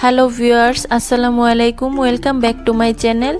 Hello viewers, আসসালামু আলাইকুম। Welcome back to my channel.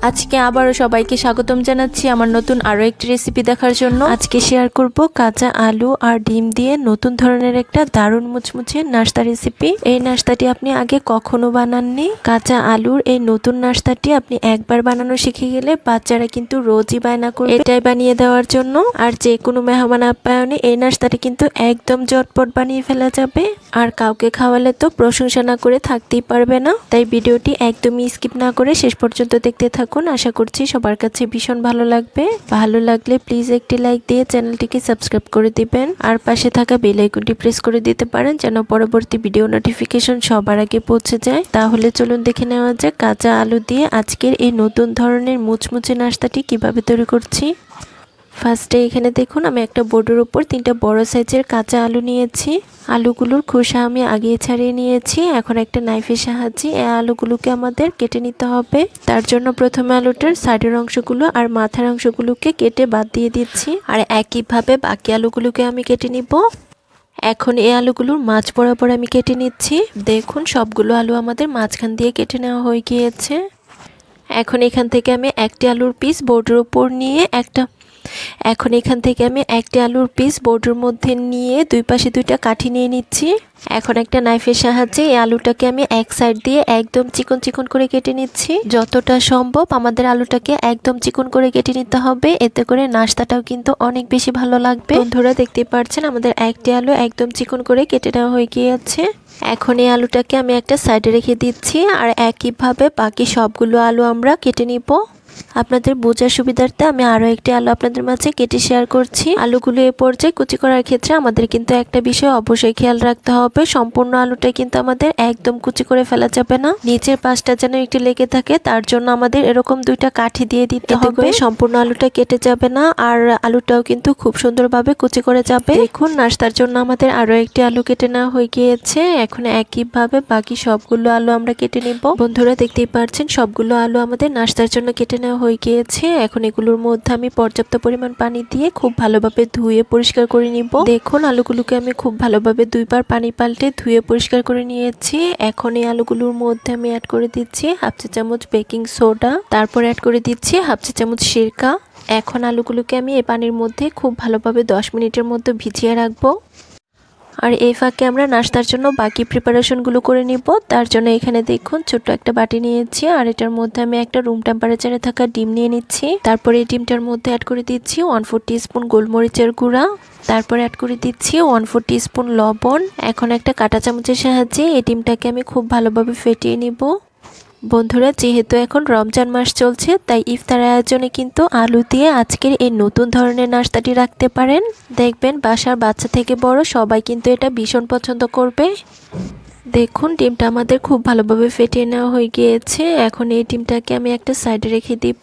আজকে আবারও সবাইকে স্বাগতম জানাচ্ছি আমার নতুন আরও একটি রেসিপি দেখার জন্য। আজকে শেয়ার করব কাঁচা আলু আর ডিম দিয়ে নতুন ধরনের একটা দারুণ মুচমুচে নাস্তা রেসিপি। এই নাস্তাটি আপনি আগে কখনো বানাননি। কাঁচা আলুর এই নতুন নাস্তাটি আপনি একবার বানানো শিখে গেলে বাচ্চারা কিন্তু রোজই বায়না করবে এটাই বানিয়ে দেওয়ার জন্য। আর যে কোনো মেহমান আপ্যায়নে এই নাস্তাটি কিন্তু একদম ঝটপট বানিয়ে ফেলা যাবে। আর কাউকে খাওয়ালে তো প্রশংসা না করে থাকতেই পারবে না। তাই ভিডিওটি একদমই স্কিপ না করে শেষ পর্যন্ত দেখতে থাকুন। আশা করছি সবার কাছে ভীষণ ভালো লাগবে। ভালো লাগলে প্লিজ একটি লাইক দিয়ে চ্যানেলটিকে সাবস্ক্রাইব করে দিবেন আর পাশে থাকা বেল আইকনটি প্রেস করে দিতে পারেন যেন পরবর্তী ভিডিও নোটিফিকেশন সবার আগে পৌঁছে যায়। তাহলে চলুন দেখে নেওয়া যাক কাঁচা আলু দিয়ে আজকের এই নতুন ধরনের মুচমুচে নাস্তাটি কিভাবে তৈরি করছি। ফার্স্টে এখানে দেখুন আমি একটা বোর্ডের উপর 3টা বড় সাইজের কাঁচা আলু নিয়েছি। আলুগুলোর খোসা আমি আগে ছাড়িয়ে নিয়েছি। এখন একটা নাইফের সাহায্যে এই আলুগুলোকে আমাদের কেটে নিতে হবে। তার জন্য প্রথমে আলুটার সাইডের অংশগুলো আর মাথার অংশগুলোকে কেটে বাদ দিয়ে দিচ্ছি। আর একইভাবে বাকি আলুগুলোকে আমি কেটে নিব। এখন এই আলুগুলোর মাঝ বরাবর আমি কেটে নিচ্ছি। দেখুন সবগুলো আলু আমাদের মাঝখান দিয়ে কেটে নেওয়া হয়ে গিয়েছে। এখন এখান থেকে আমি একটি আলুর পিস বোর্ডের উপর নিয়ে একটি আলুর পিস বোর্ডের মধ্যে নিয়ে দুই পাশে 2টা কাঠি নিয়ে নিচ্ছি। এখন একটা নাইফের সাহায্যে এই আলুটাকে আমি এক সাইড দিয়ে একদম চিকন চিকন করে কেটে নিচ্ছি। যতটা সম্ভব আমাদের আলুটাকে একদম চিকন করে কেটে নিতে হবে, এতে করে নাস্তাটাও কিন্তু অনেক বেশি ভালো লাগবে। বন্ধুরা দেখতে পাচ্ছেন আমাদের একটি আলু একদম চিকন করে কেটে নেওয়া হয়ে গিয়েছে। এখন এই আলুটাকে আমি একটা সাইডে রেখে দিচ্ছি আর একইভাবে বাকি সবগুলো আলু আমরা কেটে নিব। আপনাদের বোঝার সুবিধার্থে আমি আরও একটি আলু আপনাদের মাঝে কেটে শেয়ার করছি। আলুগুলো এ পর্যায়ে কুচি করার ক্ষেত্রে আমাদের কিন্তু একটা বিষয় অবশ্যই খেয়াল রাখতে হবে, সম্পূর্ণ আলুটা কিন্তু আমাদের একদম কুচি করে ফেলা যাবে না। নিচের পাশটা যেন একটু লেগে থাকে, তার জন্য আমাদের এরকম 2টা কাঠি দিয়ে দিতে হবে। সম্পূর্ণ আলুটা কেটে যাবে না আর আলুটাও কিন্তু খুব সুন্দরভাবে কুচি করে যাবে। দেখুন নাস্তার জন্য আমাদের আরও একটি আলু কেটে নেওয়া হয়ে গিয়েছে। এখন একইভাবে বাকি সবগুলো আলু আমরা কেটে নিব। বন্ধুরা দেখতেই পাচ্ছেন সবগুলো আলু আমাদের নাস্তার জন্য কেটে নেওয়া হয়ে গিয়েছে। এখন এগুলোর মধ্যে আমি পর্যাপ্ত পরিমাণ পানি দিয়ে খুব ভালোভাবে ধুয়ে পরিষ্কার করে নিব। দেখুন আলুগুলোকে আমি খুব ভালোভাবে 2বার পানি পাল্টে ধুয়ে পরিষ্কার করে নিয়েছি। এখন এই আলুগুলোর মধ্যে আমি অ্যাড করে দিচ্ছি হাফ চা চামচ বেকিং সোডা, তারপর অ্যাড করে দিচ্ছি হাফ চা চামচ সিরকা। এখন আলুগুলোকে আমি এই পানির মধ্যে খুব ভালোভাবে 10 মিনিটের মধ্যে ভিজিয়ে রাখবো। আর এই ফাঁকে আমরা নাস্তার জন্য বাকি প্রিপারেশনগুলো করে নিব। তার জন্য এখানে দেখুন ছোট্ট একটা বাটি নিয়েছি আর এটার মধ্যে আমি একটা রুম টেম্পারেচারে থাকা ডিম নিয়ে নিচ্ছি। তারপরে এই ডিমটার মধ্যে অ্যাড করে দিচ্ছি 1/4 টিস্পুন গোলমরিচের গুঁড়া, তারপরে অ্যাড করে দিচ্ছি 1/4 টিস্পুন লবণ। এখন একটা কাঁটা চামচের সাহায্যে এই ডিমটাকে আমি খুব ভালোভাবে ফেটিয়ে নিব। বন্ধুরা যেহেতু এখন রমজান মাস চলছে তাই ইফতার আয়োজনে কিন্তু আলু দিয়ে আজকের এই নতুন ধরনের নাস্তাটি রাখতে পারেন। দেখবেন বাসার বাচ্চা থেকে বড় সবাই কিন্তু এটা ভীষণ পছন্দ করবে। দেখুন ডিমটা আমাদের খুব ভালোভাবে ফেটিয়ে নেওয়া হয়ে গিয়েছে। এখন এই ডিমটাকে আমি একটা সাইডে রেখে দিব।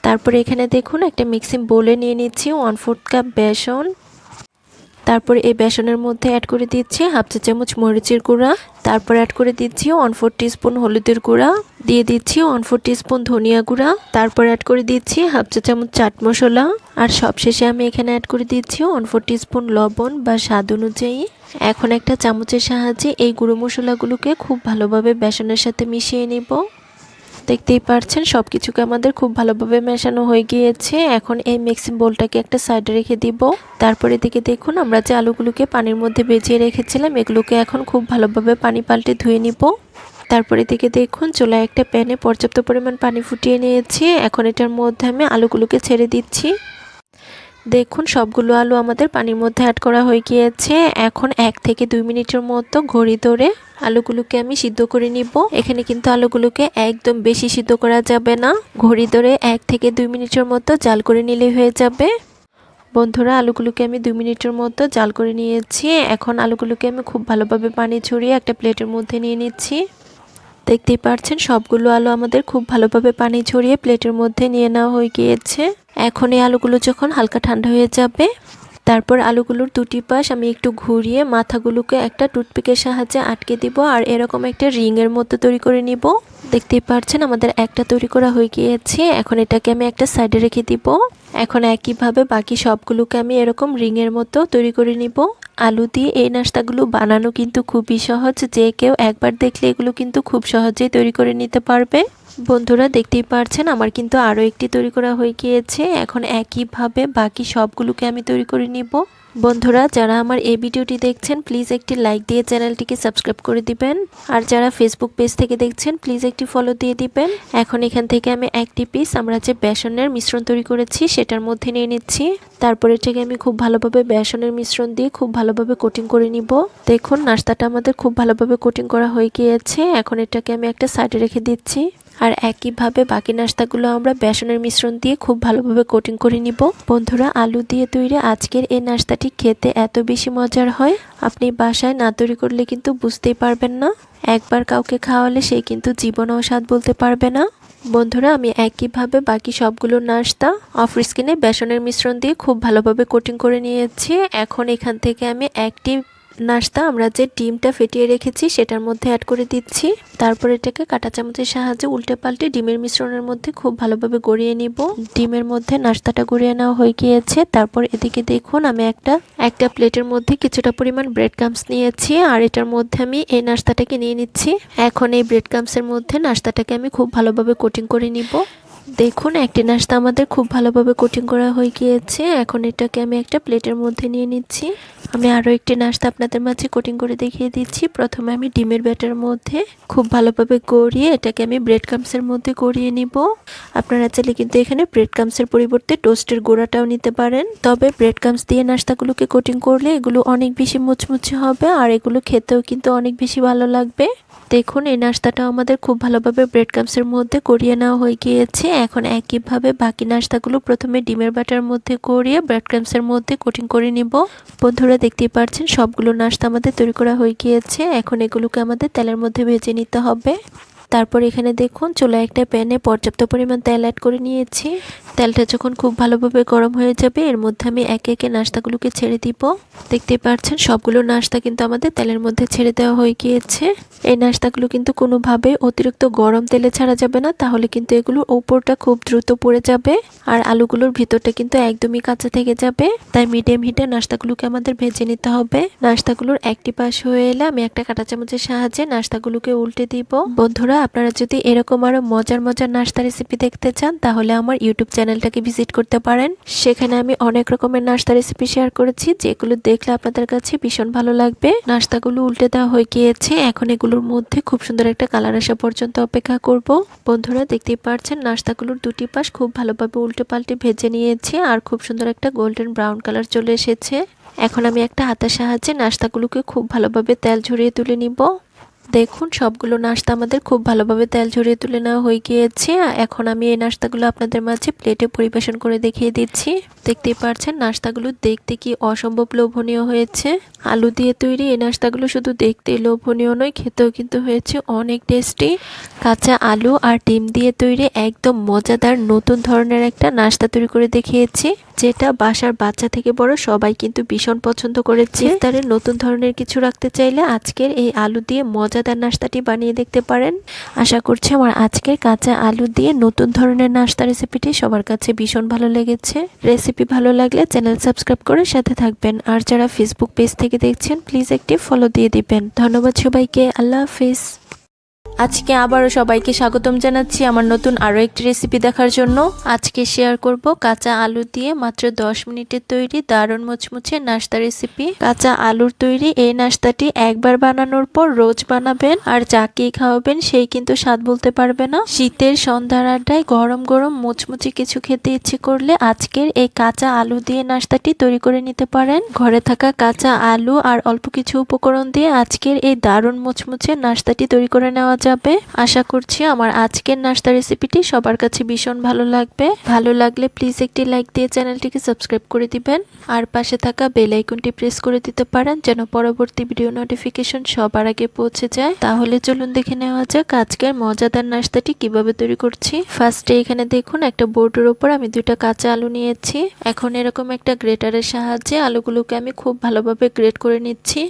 তারপরে এখানে দেখুন একটা মিক্সিং বোলে নিয়ে নিচ্ছি 1/4 কাপ বেসন। তারপর এই বেসনের মধ্যে অ্যাড করে দিচ্ছি হাফ চা চামচ মরিচের গুঁড়া, তারপর অ্যাড করে দিচ্ছি 1/4 টিস্পুন হলুদের গুঁড়া, দিয়ে দিচ্ছি 1/4 টিস্পুন ধনিয়া গুঁড়া, তারপর অ্যাড করে দিচ্ছি হাফ চা চামচ চাট মশলা আর সবশেষে আমি এখানে অ্যাড করে দিচ্ছি 1/4 টিস্পুন লবণ বা স্বাদ অনুযায়ী। এখন একটা চামচের সাহায্যে এই গুঁড়ো মশলাগুলোকে খুব ভালোভাবে বেসনের সাথে মিশিয়ে নিব। দেখতেই পাচ্ছেন সবকিছুকে আমাদের খুব ভালোভাবে মেশানো হয়ে গিয়েছে। এখন এই মিক্সিং বোলটাকে একটা সাইডে রেখে দিব। তারপরে এদিকে দেখুন আমরা যে আলুগুলোকে পানির মধ্যে ভিজিয়ে রেখেছিলাম এগুলোকে এখন খুব ভালোভাবে পানি পাল্টে ধুয়ে নিব। তারপরে এদিকে দেখুন চুলায় একটা প্যানে পর্যাপ্ত পরিমাণ পানি ফুটিয়ে নিয়েছি। এখন এটার মধ্যে আমি আলুগুলোকে ছেড়ে দিচ্ছি। দেখুন সবগুলো আলু আমাদের পানির মধ্যে অ্যাড করা হয়ে গিয়েছে। এখন 1 থেকে 2 মিনিটের মতো ঘড়ি ধরে আলুগুলোকে আমি সিদ্ধ করে নিব। এখানে কিন্তু আলুগুলোকে একদম বেশি সিদ্ধ করা যাবে না, ঘড়ি ধরে 1 থেকে 2 মিনিটের মতো জাল করে নিলেই হয়ে যাবে। বন্ধুরা আলুগুলোকে আমি 2 মিনিটের মতো জাল করে নিয়েছি। এখন আলুগুলোকে আমি খুব ভালোভাবে পানি ছড়িয়ে একটা প্লেটের মধ্যে নিয়ে নিচ্ছি। দেখতেই পাচ্ছেন সবগুলো আলু আমাদের খুব ভালোভাবে পানি ছড়িয়ে প্লেটের মধ্যে নিয়ে নেওয়া হয়ে গিয়েছে। এখন এই আলুগুলো যখন হালকা ঠান্ডা হয়ে যাবে তারপর আলুগুলোর দুটি পাশ আমি একটু ঘুরিয়ে মাথাগুলোকে একটা টুথপিকের সাহায্যে আটকে দিব আর এরকম একটা রিং এর মতো তৈরি করে নিব। দেখতেই পাচ্ছেন আমাদের একটা তৈরি করা হয়ে গিয়েছে। এখন এটাকে আমি একটা সাইডে রেখে দিব। এখন একইভাবে বাকি সবগুলোকে আমি এরকম রিং এর মতো তৈরি করে নিব। আলু দিয়ে এই নাস্তাগুলো বানানো কিন্তু খুবই সহজ, যে কেউ একবার দেখলে এগুলো কিন্তু খুব সহজেই তৈরি করে নিতে পারবে। বন্ধুরা দেখতেই পারছেন আমার কিন্তু আরও একটি তৈরি করা হয়ে গিয়েছে। এখন একইভাবে বাকি সবগুলোকে আমি তৈরি করে নিব। বন্ধুরা যারা আমার এই ভিডিওটি দেখছেন প্লিজ একটি লাইক দিয়ে চ্যানেলটিকে সাবস্ক্রাইব করে দিবেন, আর যারা ফেসবুক পেজ থেকে দেখছেন প্লিজ একটি ফলো দিয়ে দিবেন। এখন এখান থেকে আমি একটি পিস আমরা যে বেসনের মিশ্রণ তৈরি করেছি সেটার মধ্যে নিয়ে নিচ্ছি। তারপরে এটাকে আমি খুব ভালোভাবে বেসনের মিশ্রণ দিয়ে খুব ভালোভাবে কোটিং করে নিব। দেখুন নাস্তাটা আমাদের খুব ভালোভাবে কোটিং করা হয়ে গিয়েছে। এখন এটাকে আমি একটা সাইডে রেখে দিচ্ছি। আর একইভাবে বাকি নাস্তাগুলো আমরা বেসনের মিশ্রণ দিয়ে খুব ভালোভাবে কোটিং করে নিব। বন্ধুরা আলু দিয়ে তৈরি আজকের এই নাস্তাটি খেতে এত বেশি মজার হয়, আপনি বাসায় না তৈরি করলে কিন্তু বুঝতেই পারবেন না। একবার কাউকে খাওয়ালে সে কিন্তু জীবনেও স্বাদ বলতে পারবে না। বন্ধুরা আমি একইভাবে বাকি সবগুলো নাস্তা অফ স্ক্রিনে বেসনের মিশ্রণ দিয়ে খুব ভালোভাবে কোটিং করে নিয়েছি। এখন এখান থেকে আমি একটি নাস্তা আমরা যে ডিমটা ফেটিয়ে রেখেছি সেটার মধ্যে অ্যাড করে দিচ্ছি। তারপর এটাকে কাঁটা চামচের সাহায্যে উল্টে পাল্টে ডিমের মিশ্রণের মধ্যে খুব ভালোভাবে গড়িয়ে নিব। ডিমের মধ্যে নাস্তাটা গড়িয়ে নেওয়া হয়ে গিয়েছে। তারপর এদিকে দেখুন আমি একটা প্লেটের মধ্যে কিছুটা পরিমাণ ব্রেড ক্রাম্বস নিয়েছি, আর এটার মধ্যে আমি এই নাস্তাটাকে নিয়ে নিচ্ছি। এখন এই ব্রেড ক্রাম্বসের মধ্যে নাস্তাটাকে আমি খুব ভালোভাবে কোটিং করে নিব। দেখুন একটি নাস্তা আমাদের খুব ভালোভাবে কোটিং করা হয়ে গিয়েছে। এখন এটাকে আমি একটা প্লেটের মধ্যে নিয়ে নিচ্ছি। আমি আরও একটি নাস্তা আপনাদের মাঝে কোটিং করে দেখিয়ে দিচ্ছি। প্রথমে আমি ডিমের ব্যাটার মধ্যে খুব ভালোভাবে গড়িয়ে এটাকে আমি ব্রেড ক্রাম্বসের মধ্যে গড়িয়ে নিব। আপনারা চাইলে কিন্তু এখানে ব্রেড ক্রাম্বসের পরিবর্তে টোস্টের গুঁড়াটাও নিতে পারেন। তবে ব্রেড ক্রাম্বস দিয়ে নাস্তাগুলোকে কোটিং করলে এগুলো অনেক বেশি মুচমুচে হবে আর এগুলো খেতেও কিন্তু অনেক বেশি ভালো লাগবে। দেখুন এই নাস্তাটা আমাদের খুব ভালোভাবে ব্রেড ক্রাম্বসের মধ্যে গড়িয়ে নেওয়া হয়ে গিয়েছে। এখন একইভাবে বাকি নাস্তাগুলো প্রথমে ডিমের বাটার মধ্যে গড়িয়ে ব্রেড ক্রাম্বসের মধ্যে কোটিং করে নিব। বন্ধুরা দেখতেই পাচ্ছেন সবগুলো নাস্তা আমাদের তৈরি করা হয়ে গিয়েছে। এখন এগুলোকে আমাদের তেলের মধ্যে ভেজে নিতে হবে। তারপর এখানে দেখুন চুলায় একটা প্যানে পর্যাপ্ত পরিমাণ তেল অ্যাড করে নিয়েছি। তেলটা যখন খুব ভালোভাবে গরম হয়ে যাবে এর মধ্যে আমি একে একে নাস্তাগুলোকে ছেড়ে দিব। দেখতেই পাচ্ছেন সবগুলো নাস্তা কিন্তু আমাদের তেলের মধ্যে ছেড়ে দেওয়া হয়ে গিয়েছে। এই নাস্তাগুলো কিন্তু কোনোভাবে অতিরিক্ত গরম তেলে ছাড়া যাবে না, তাহলে কিন্তু এগুলোর উপরটা খুব দ্রুত পড়ে যাবে আর আলুগুলোর ভিতরটা কিন্তু একদমই কাঁচা থেকে যাবে। তাই মিডিয়াম হিটে নাস্তাগুলোকে আমাদের ভেজে নিতে হবে। নাস্তাগুলোর একটি পাশ হয়ে এলে আমি একটা কাঁটা চামচের সাহায্যে নাস্তাগুলোকে উল্টে দিব। বন্ধুরা আপনারা যদি এরকম আরো মজার মজার নাস্তা রেসিপি দেখতে চান তাহলে আমার ইউটিউব চ্যানেলটাকে ভিজিট করতে পারেন। সেখানে আমি অনেক রকমের নাস্তা রেসিপি শেয়ার করেছি, যেগুলো দেখলে আপনাদের কাছে ভীষণ ভালো লাগবে। নাস্তাগুলো উল্টে দেওয়া হয়ে গিয়েছে। এখন এগুলোর মধ্যে খুব সুন্দর একটা কালার আসা পর্যন্ত অপেক্ষা করব। বন্ধুরা দেখতেই পাচ্ছেন নাস্তাগুলোর দুটি পাশ খুব ভালোভাবে উল্টে পাল্টে ভেজে নিয়েছি আর খুব সুন্দর একটা গোল্ডেন ব্রাউন কালার চলে এসেছে। এখন আমি একটা হাতের সাহায্যে নাস্তাগুলোকে খুব ভালোভাবে তেল ঝরিয়ে তুলে নিব। দেখুন সবগুলো নাস্তা আমাদের খুব ভালোভাবে তেল ঝরিয়ে তুলে নেওয়া হয়ে গিয়েছে। এখন আমি এই নাস্তাগুলো আপনাদের মাঝে প্লেটে পরিবেশন করে দেখিয়ে দিচ্ছি। দেখতেই পাচ্ছেন নাস্তাগুলো দেখতে কি অসম্ভব লোভনীয় হয়েছে। আলু দিয়ে তৈরি এই নাস্তাগুলো শুধু দেখতেই লোভনীয় নয়, খেতেও কিন্তু হয়েছে অনেক টেস্টি। কাঁচা আলু আর ডিম দিয়ে তৈরি একদম মজাদার নতুন ধরনের একটা নাস্তা তৈরি করে দেখিয়েছি, যেটা বাসার বাচ্চা থেকে বড় সবাই কিন্তু ভীষণ পছন্দ করেছে। ইফতারে নতুন ধরনের কিছু রাখতে চাইলে আজকের এই আলু দিয়ে মজাদার নাস্তাটি বানিয়ে দেখতে পারেন। আশা করছি আমার আজকের কাঁচা আলু দিয়ে নতুন ধরনের নাস্তা রেসিপিটি সবার কাছে ভীষণ ভালো লেগেছে। রেসিপি ভালো লাগলে চ্যানেল সাবস্ক্রাইব করে সাথে থাকবেন, আর যারা ফেসবুক পেজ থেকে দেখছেন প্লিজ একটি ফলো দিয়ে দিবেন। ধন্যবাদ সবাইকে, আল্লাহ হাফিজ। আজকে আবারও সবাইকে স্বাগতম জানাচ্ছি আমার নতুন আরও একটি রেসিপি দেখার জন্য। আজকে শেয়ার করব কাঁচা আলু দিয়ে মাত্র 10 মিনিটের তৈরি দারুণ মুচমুচে নাস্তা রেসিপি। কাঁচা আলুর তৈরি এই নাস্তাটি একবার বানানোর পর রোজ বানাবেন আর যাকেই খাওয়াবেন সেই কিন্তু স্বাদ বলতে পারবে না। শীতের সন্ধ্যার আড্ডায় গরম গরম মুচমুচে কিছু খেতে ইচ্ছে করলে আজকের এই কাঁচা আলু দিয়ে নাস্তাটি তৈরি করে নিতে পারেন। ঘরে থাকা কাঁচা আলু আর অল্প কিছু উপকরণ দিয়ে আজকের এই দারুণ মুচমুচে নাস্তাটি তৈরি করে নেওয়া যায়। যাবে। আশা করছি আমার আজকের নাস্তা রেসিপিটি সবার কাছে ভীষণ ভালো লাগবে। ভালো লাগলে প্লিজ একটি লাইক দিয়ে চ্যানেলটিকে সাবস্ক্রাইব করে দিবেন আর পাশে থাকা বেল আইকনটি প্রেস করে দিতে পারেন যেন পরবর্তী ভিডিও নোটিফিকেশন সবার আগে পৌঁছে যায়। তাহলে চলুন দেখে নেওয়া যাক আজকের মজাদার নাস্তাটি কিভাবে তৈরি করছি। ফার্স্টে এখানে দেখুন একটা বোর্ডের উপর আমি 2টা কাঁচা আলু নিয়েছি। এখন এরকম একটা গ্রেটারের সাহায্যে আলুগুলোকে আমি খুব ভালোভাবে গ্রেট করে নিচ্ছি।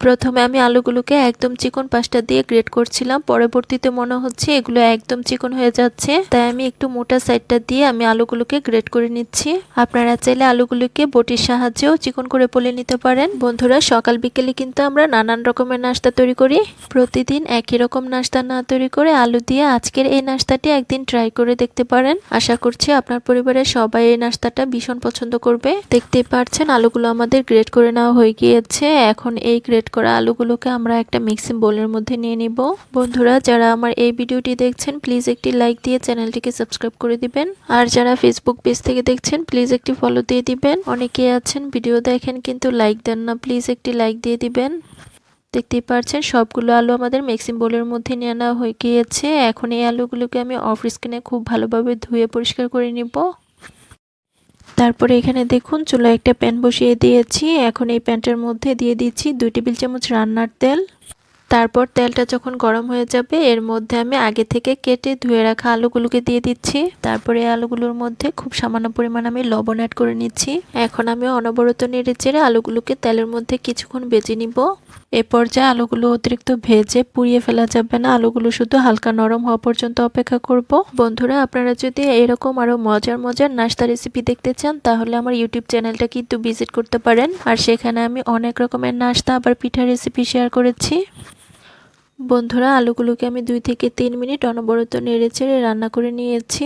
প্রথমে আমি আলুগুলোকে একদম চিকন পাশটা দিয়ে গ্রেট করছিলাম, পরবর্তীতে মনে হচ্ছে এগুলো একদম চিকন হয়ে যাচ্ছে, তাই আমি একটু মোটা সাইডটা দিয়ে আমি আলুগুলোকে গ্রেট করে নিচ্ছি। আপনারা চাইলে আলুগুলোকে বটির সাহায্যেও চিকন করে পলে নিতে পারেন। বন্ধুরা, সকাল বিকেলে কিন্তু আমরা নানান রকমের নাস্তা তৈরি করি। প্রতিদিন একই রকম নাস্তা না তৈরি করে আলু দিয়ে আজকের এই নাস্তাটি একদিন ট্রাই করে দেখতে পারেন। আশা করছি আপনার পরিবারের সবাই এই নাস্তাটা ভীষণ পছন্দ করবে। দেখতেই পাচ্ছেন আলুগুলো আমাদের গ্রেট করে নেওয়া হয়ে গিয়েছে। এখন এই গ্রেট করা আলুগুলোকে আমরা একটা মিক্সিং বোলের মধ্যে নিয়ে নিব। বন্ধুরা, যারা আমার এই ভিডিওটি দেখছেন প্লিজ একটি লাইক দিয়ে চ্যানেলটিকে সাবস্ক্রাইব করে দিবেন আর যারা ফেসবুক পেজ থেকে দেখছেন প্লিজ একটি ফলো দিয়ে দিবেন। অনেকে আছেন ভিডিও দেখেন কিন্তু লাইক দেন না, প্লিজ একটি লাইক দিয়ে দিবেন। দেখতেই পাচ্ছেন সবগুলো আলু আমাদের মিক্সিং বোলের মধ্যে নিয়ে নেওয়া হয়ে গিয়েছে। এখন এই আলুগুলোকে আমি অফ স্ক্রিনে খুব ভালোভাবে ধুয়ে পরিষ্কার করে নিব। তারপরে এখানে দেখুন চুলায় একটা প্যান বসিয়ে দিয়েছি। এখন এই প্যানটার মধ্যে দিয়ে দিচ্ছি 2 টেবিল চামচ রান্নার তেল। তারপর তেলটা যখন গরম হয়ে যাবে এর মধ্যে আমি আগে থেকে কেটে ধুয়ে রাখা আলুগুলোকে দিয়ে দিচ্ছি। তারপরে আলুগুলোর মধ্যে খুব সামান্য পরিমাণ আমি লবণ অ্যাড করে নিচ্ছি। এখন আমি অনবরত নেড়েচেড়ে আলুগুলোকে তেলের মধ্যে কিছুক্ষণ ভেজে নিব। এ পর্যায়ে আলুগুলো অতিরিক্ত ভেজে পুড়িয়ে ফেলা যাবে না, আলুগুলো শুধু হালকা নরম হওয়া পর্যন্ত অপেক্ষা করব। বন্ধুরা, আপনারা যদি এরকম আরো মজার মজার নাস্তা রেসিপি দেখতে চান তাহলে আমার ইউটিউব চ্যানেলটা কিন্তু ভিজিট করতে পারেন। আর সেখানে আমি অনেক রকমের নাস্তা আবার পিঠা রেসিপি শেয়ার করেছি। বন্ধুরা, আলুগুলোকে আমি 2 থেকে 3 মিনিট অনবরত নেড়েচেড়ে রান্না করে নিয়েছি।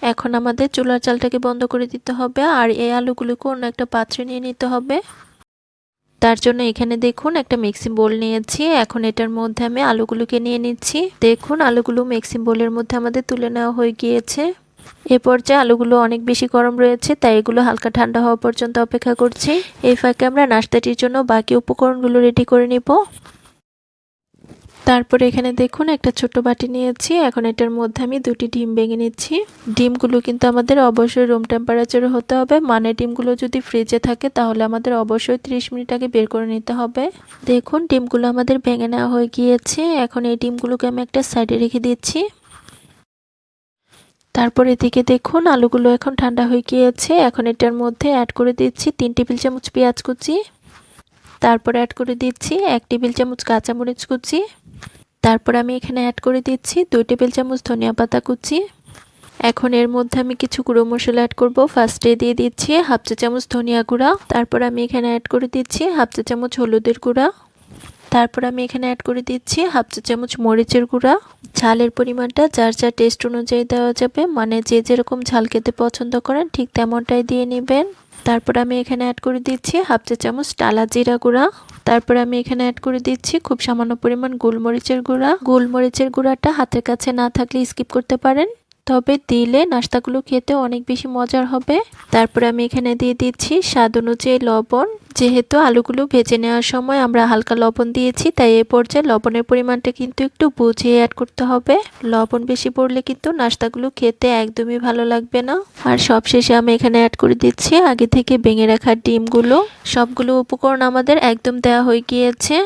এখন আমাদের চুলার জালটাকে বন্ধ করে দিতে হবে আর এই আলুগুলোকে অন্য একটা পাত্রে নিয়ে নিতে হবে। তার জন্য এখানে দেখুন একটা মিক্সিং বোল নিয়েছি। এখন এটার মধ্যে আমি আলুগুলোকে নিয়ে নিচ্ছি। দেখুন আলুগুলো মিক্সিং বোলের মধ্যে আমাদের তুলে নেওয়া হয়ে গিয়েছে। এ পর্যায়ে আলুগুলো অনেক বেশি গরম রয়েছে, তাই এগুলো হালকা ঠান্ডা হওয়া পর্যন্ত অপেক্ষা করছি। এই ফাঁকে আমরা নাস্তাটির জন্য বাকি উপকরণগুলো রেডি করে নিব। তারপরে এখানে দেখুন একটা ছোট বাটি নিয়েছি। এখন এটার মধ্যে আমি 2টি ডিম ভেঙে নিচ্ছি। ডিমগুলো কিন্তু আমাদের অবশ্যই রুম টেম্পারেচারে হতে হবে, মানে ডিমগুলো যদি ফ্রিজে থাকে তাহলে আমাদের অবশ্যই 30 মিনিট আগে বের করে নিতে হবে। দেখুন ডিমগুলো আমাদের ভেঙে নেওয়া হয়ে গিয়েছে। এখন এই ডিমগুলোকে আমি একটা সাইডে রেখে দিচ্ছি। তারপর এদিকে দেখুন আলুগুলো এখন ঠান্ডা হয়ে গিয়েছে। এখন এটার মধ্যে অ্যাড করে দিচ্ছি 3 টেবিল চামচ পেঁয়াজ কুচি। তারপর অ্যাড করে দিচ্ছি 1 টেবিল চামচ কাঁচামরিচ কুচি। তারপর আমি এখানে অ্যাড করে দিচ্ছি 2 টেবিল চামচ ধনিয়া পাতা কুচি। এখন এর মধ্যে আমি কিছু গুঁড়ো মশলা অ্যাড করব। ফার্স্টে দিয়ে দিচ্ছি 1/2 চা চামচ ধনিয়া গুঁড়া। তারপর আমি এখানে অ্যাড করে দিচ্ছি 1/2 চা চামচ হলুদের গুঁড়া। তারপর আমি এখানে অ্যাড করে দিচ্ছি 1/2 চা চামচ মরিচের গুঁড়া। ঝালের পরিমাণটা যার যার টেস্ট অনুযায়ী দেওয়া যাবে, মানে যে যেরকম ঝাল খেতে পছন্দ করেন ঠিক তেমনটাই দিয়ে নেবেন। তারপর আমি এখানে অ্যাড করে দিচ্ছি 1/2 চা চামচ টালা জিরা গুঁড়া। তারপর আমি এখানে অ্যাড করে দিচ্ছি খুব সামান্য পরিমাণ গোলমরিচের গুঁড়া। গোলমরিচের গুঁড়াটা হাতের কাছে না থাকলে স্কিপ করতে পারেন, তবে দিলে নাস্তাগুলো খেতে অনেক বেশি মজার হবে। তারপর আমি এখানে দিয়ে দিচ্ছি স্বাদ অনুযায়ী লবণ। যেহেতু আলুগুলো ভেজে নেওয়ার সময় আমরা হালকা লবণ দিয়েছি, তাই এই পর্যায়ে লবণের পরিমাণটা কিন্তু একটু বুঝিয়ে অ্যাড করতে হবে। লবণ বেশি পড়লে কিন্তু নাস্তাগুলো খেতে একদমই ভালো লাগবে না। আর সবশেষে আমি এখানে অ্যাড করে দিচ্ছি আগে থেকে ভেঙে রাখা ডিমগুলো। সবগুলো উপকরণ আমাদের একদম দেওয়া হয়ে গিয়েছে।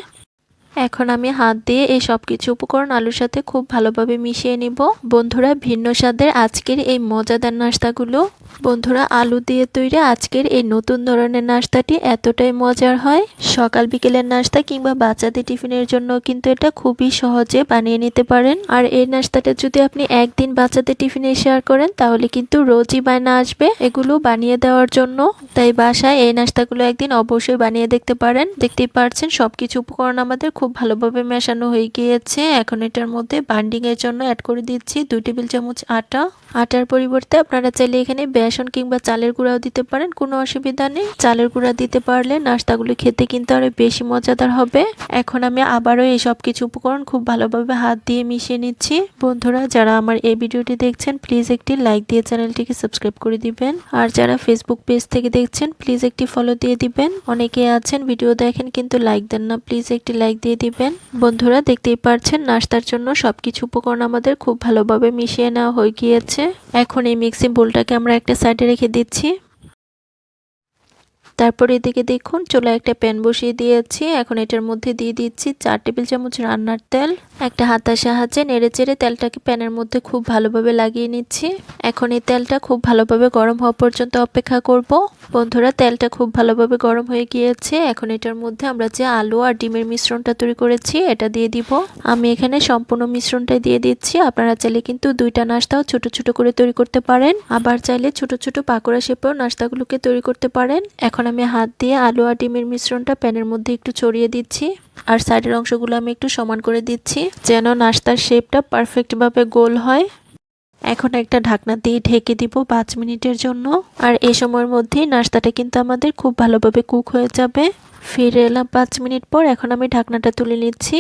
এখন আমি হাত দিয়ে এই সব কিছু উপকরণ আলুর সাথে খুব ভালোভাবে মিশিয়ে নিব। বন্ধুরা, ভিন্ন স্বাদের আজকের এই মজাদার নাস্তাগুলো, বন্ধুরা আলু দিয়ে তৈরি আজকের এই নতুন ধরনের নাস্তাটি এতটাই মজার হয়। সকাল বিকেলের নাস্তা কিংবা বাচ্চাদের টিফিনের জন্য কিন্তু এটা খুবই সহজে বানিয়ে নিতে পারেন। আর এই নাস্তাটা যদি আপনি একদিন বাচ্চাদের টিফিনে শেয়ার করেন তাহলে কিন্তু রোজই বায়না আসবে এগুলো বানিয়ে দেওয়ার জন্য। তাই বাসায় এই নাস্তাগুলো একদিন অবশ্যই বানিয়ে দেখতে পারেন। দেখতেই পাচ্ছেন সবকিছু উপকরণ আমাদের খুব ভালোভাবে মেশানো হয়ে গিয়েছে। এখন এটার মধ্যে বাইন্ডিং এর জন্য অ্যাড করে দিচ্ছি 2 টেবিল চামচ আটা। আটার পরিবর্তে আপনারা চাইলে এখানে বেসন কিংবা চালের গুঁড়াও দিতে পারেন, কোনো অসুবিধা নেই। চালের গুঁড়া দিতে পারলে নাস্তাগুলো খেতে কিন্তু আরো বেশি মজাদার হবে। এখন আমি আবারও এই সব কিছু উপকরণ খুব ভালোভাবে হাত দিয়ে মিশিয়ে নিচ্ছি। বন্ধুরা, যারা আমার এই ভিডিওটি দেখছেন প্লিজ একটি লাইক দিয়ে চ্যানেলটিকে সাবস্ক্রাইব করে দিবেন আর যারা ফেসবুক পেজ থেকে দেখছেন প্লিজ একটি ফলো দিয়ে দিবেন। অনেকে আছেন ভিডিও দেখেন কিন্তু লাইক দেন না, প্লিজ একটি লাইক দিয়ে দিয়ে দিবেন। বন্ধুরা দেখতেই পারছেন নাস্তার জন্য সবকিছু উপকরণ আমাদের খুব ভালোভাবে মিশিয়ে নেওয়া হয়ে গিয়েছে। এখন এই মিক্সিং বোলটাকে আমরা একটা সাইডে রেখে দিচ্ছি। তারপর এদিকে দেখুন চুলায় একটা প্যান বসিয়ে দিয়েছি। এখন এটার মধ্যে দিয়ে দিচ্ছি 4 টেবিল চামচ রান্নার তেল। একটা হাতার সাহায্যে নেড়েচেড়ে তেলটাকে প্যানের মধ্যে খুব ভালোভাবে লাগিয়ে নিচ্ছি। এখন এই তেলটা খুব ভালোভাবে গরম হওয়া পর্যন্ত অপেক্ষা করব। বন্ধুরা তেলটা খুব ভালোভাবে গরম হয়ে গিয়েছে। এখন এটার মধ্যে আমরা যে আলু আর ডিমের মিশ্রণটা তৈরি করেছি এটা দিয়ে দিব। আমি এখানে সম্পূর্ণ মিশ্রণটাই দিয়ে দিচ্ছি। আপনারা চাইলে কিন্তু দুইটা নাস্তাও ছোট ছোট করে তৈরি করতে পারেন, আবার চাইলে ছোট ছোট পাকোড়া শেপেও নাস্তাগুলোকে তৈরি করতে পারেন। এখন আমি হাত দিয়ে আলু আর ডিমের মিশ্রণটা প্যানের মধ্যে একটু ছড়িয়ে দিচ্ছি, আর সাইডের অংশগুলো আমি একটু সমান করে দিচ্ছি যেন নাস্তার শেপটা পারফেক্টভাবে গোল হয়। এখন একটা ঢাকনা দিয়ে ঢেকে দিব 5 মিনিটের জন্য। আর এই সময়ের মধ্যেই নাস্তাটা কিন্তু আমাদের খুব ভালোভাবে কুক হয়ে যাবে। ফিরে এলাম 5 মিনিট পর। এখন আমি ঢাকনাটা তুলে নিচ্ছি।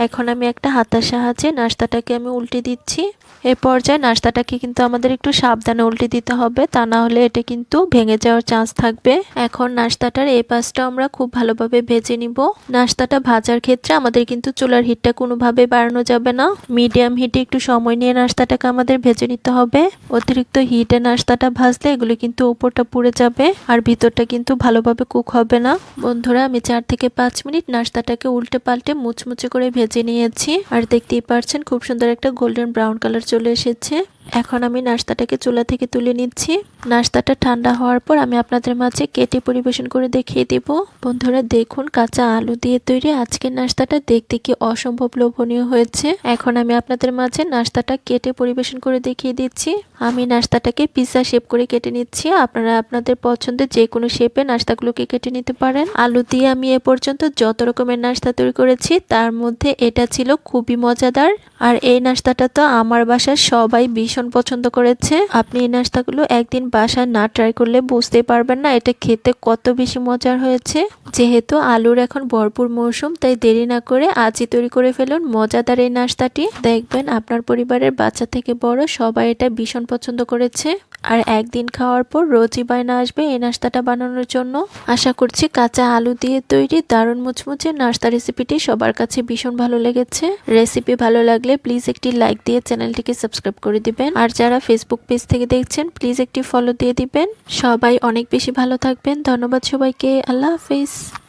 এখন আমি একটা হাতার সাহায্যে নাস্তাটাকে আমি উল্টে দিচ্ছি। এই পর্যায়ে নাস্তাটাকে কিন্তু আমাদের একটু সাবধানে উল্টে দিতে হবে, তা না হলে এটা কিন্তু ভেঙে যাওয়ার চান্স থাকবে। এখন নাস্তাটার এই পাশটা আমরা খুব ভালোভাবে ভেজে নিব। নাস্তাটা ভাজার ক্ষেত্রে আমাদের কিন্তু চুলার হিটটা কোনোভাবে বাড়ানো যাবে না। মিডিয়াম হিটে একটু সময় নিয়ে নাস্তাটাকে আমাদের ভেজে নিতে হবে। অতিরিক্ত হিটে নাস্তাটা ভাজলে এগুলো কিন্তু উপরটা পুড়ে যাবে আর ভিতরটা কিন্তু ভালোভাবে কুক হবে না। বন্ধুরা আমি 4 থেকে 5 মিনিট নাস্তাটাকে উল্টে পাল্টে মুচমুচে করে ভেজে নিয়েছি। আর দেখতেই পারছেন খুব সুন্দর একটা গোল্ডেন ব্রাউন কালার চলে এসেছে। এখন আমি নাস্তাটাকে চুলা থেকে তুলে নিচ্ছি। নাস্তাটা ঠান্ডা হওয়ার পর আমি আপনাদের মাঝে কেটে পরিবেশন করে দেখিয়ে দেব। বন্ধুরা দেখুন কাঁচা আলু দিয়ে তৈরি আজকের নাস্তাটা দেখতে কি অসম্ভব লোভনীয় হয়েছে। এখন আমি আপনাদের মাঝে নাস্তাটা কেটে পরিবেশন করে দেখিয়ে দিচ্ছি। আমি নাস্তাটাকে পিৎজা শেপ করে কেটে নিচ্ছি। আপনারা আপনাদের পছন্দের যে কোনো শেপে নাস্তাগুলোকে কেটে নিতে পারেন। আলু দিয়ে আমি এ পর্যন্ত যত রকমের নাস্তা তৈরি করেছি তার মধ্যে এটা ছিল খুবই মজাদার। আর এই নাস্তাটা তো আমার বাসার সবাই ভীষণ পছন্দ করেছে। আপনি এই নাস্তাগুলো একদিন বাসায় না ট্রাই করলে বুঝতেই পারবেন না এটা খেতে কত বেশি মজার হয়েছে। যেহেতু আলুর এখন ভরপুর মৌসুম, তাই দেরি না করে আজই তৈরি করে ফেলুন মজাদার এই নাস্তাটি। দেখবেন আপনার পরিবারের বাচ্চা থেকে বড় সবাই এটা ভীষণ পছন্দ করেছে। আর একদিন খাওয়ার পর রোজই বায়না আসবে এই নাস্তাটা বানানোর জন্য। আশা করছি কাঁচা আলু দিয়ে তৈরি দারুণ মুচমুচে নাস্তা রেসিপিটি সবার কাছে ভীষণ ভালো লেগেছে। রেসিপি ভালো লাগলে প্লিজ একটি লাইক দিয়ে চ্যানেলটিকে সাবস্ক্রাইব করে দিবেন। আর যারা ফেসবুক পেজ থেকে দেখছেন প্লিজ একটি ফলো দিয়ে দিবেন। সবাই অনেক বেশি ভালো থাকবেন। ধন্যবাদ সবাইকে। আল্লাহ হাফেজ।